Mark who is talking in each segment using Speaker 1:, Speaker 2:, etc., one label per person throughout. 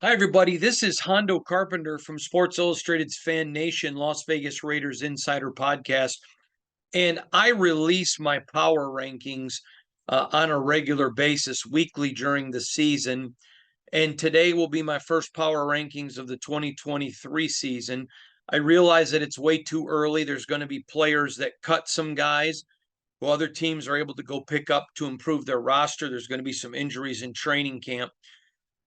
Speaker 1: Hi, everybody. This is Hondo Carpenter from Sports Illustrated's Fan Nation Las Vegas Raiders Insider Podcast. And I release my power rankings on a regular basis, weekly during the season. And today will be my first power rankings of the 2023 season. I realize that it's way too early. There's going to be players that cut some guys who other teams are able to go pick up to improve their roster. There's going to be some injuries in training camp.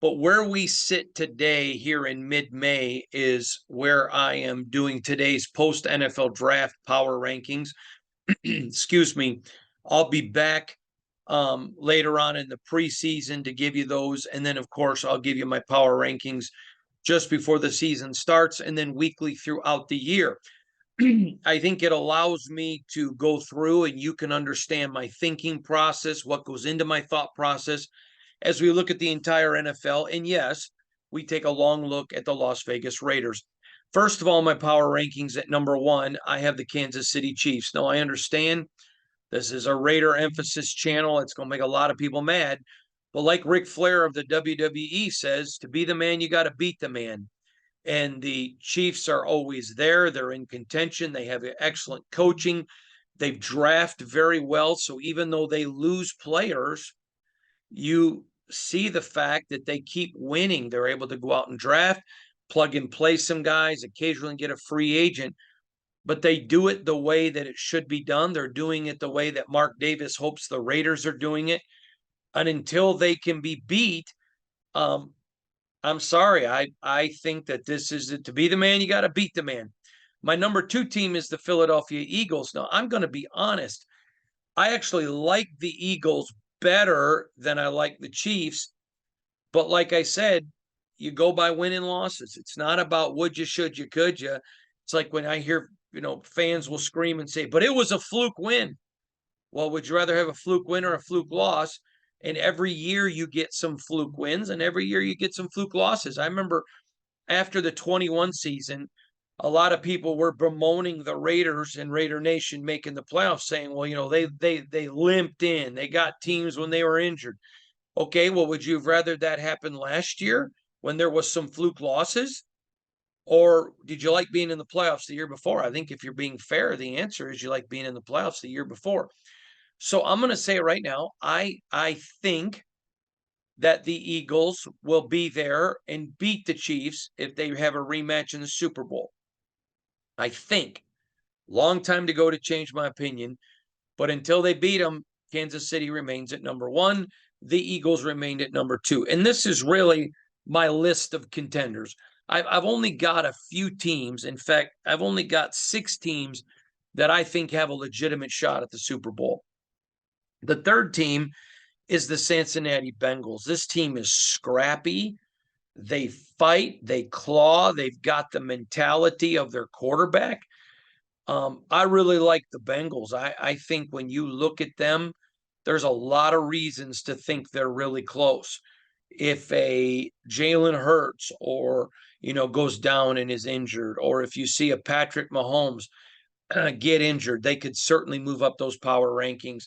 Speaker 1: But where we sit today here in mid-May is where I am doing today's post NFL draft power rankings. Excuse me. I'll be back later on in the preseason to give you those. And then, of course, I'll give you my power rankings just before the season starts and then weekly throughout the year. I think it allows me to go through and you can understand my thinking process, what goes into my thought process as we look at the entire NFL. And yes, we take a long look at the Las Vegas Raiders. First of all, my power rankings at number one, I have the Kansas City Chiefs. Now, I understand this is a Raider emphasis channel. It's going to make a lot of people mad. But like Ric Flair of the WWE says, to be the man, you got to beat the man. And the Chiefs are always there. They're in contention. They have excellent coaching. They've drafted very well. So even though they lose players, you see the fact that they keep winning. They're able to go out and draft, plug and play some guys, occasionally get a free agent, but they do it the way that it should be done. They're doing it the way that Mark Davis hopes the Raiders are doing it. And until they can be beat, um, I'm sorry. I think that this is to be the man, you got to beat the man. My number two team is the Philadelphia Eagles. Now, I'm going to be honest. I actually like the Eagles better than I like the Chiefs. But like I said, you go by win and losses. It's not about would you, should you, could you. It's like when I hear, fans will scream and say, but it was a fluke win. Well, would you rather have a fluke win or a fluke loss? And every year you get some fluke wins and every year you get some fluke losses. I remember after the 21 season, a lot of people were bemoaning the Raiders and Raider Nation making the playoffs, saying, well, they limped in. They got teams when they were injured. Okay, well, would you have rather that happen last year when there was some fluke losses? Or did you like being in the playoffs the year before? I think if you're being fair, the answer is you like being in the playoffs the year before. So I'm going to say right now, I think that the Eagles will be there and beat the Chiefs if they have a rematch in the Super Bowl. I think. Long time to go to change my opinion, but until they beat them, Kansas City remains at number one. The Eagles remained at number two. And this is really my list of contenders. I've only got a few teams. In fact, I've only got 6 teams that I think have a legitimate shot at the Super Bowl. The third team is the Cincinnati Bengals. This team is scrappy. They fight, they claw, they've got the mentality of their quarterback. I really like the Bengals. I think when you look at them, there's a lot of reasons to think they're really close. If a Jalen Hurts or goes down and is injured, or if you see a Patrick Mahomes get injured, they could certainly move up those power rankings.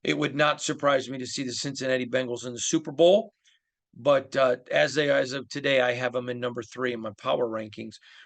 Speaker 1: It would not surprise me to see the Cincinnati Bengals in the Super Bowl. But as of today, I have them in number 3 in my power rankings.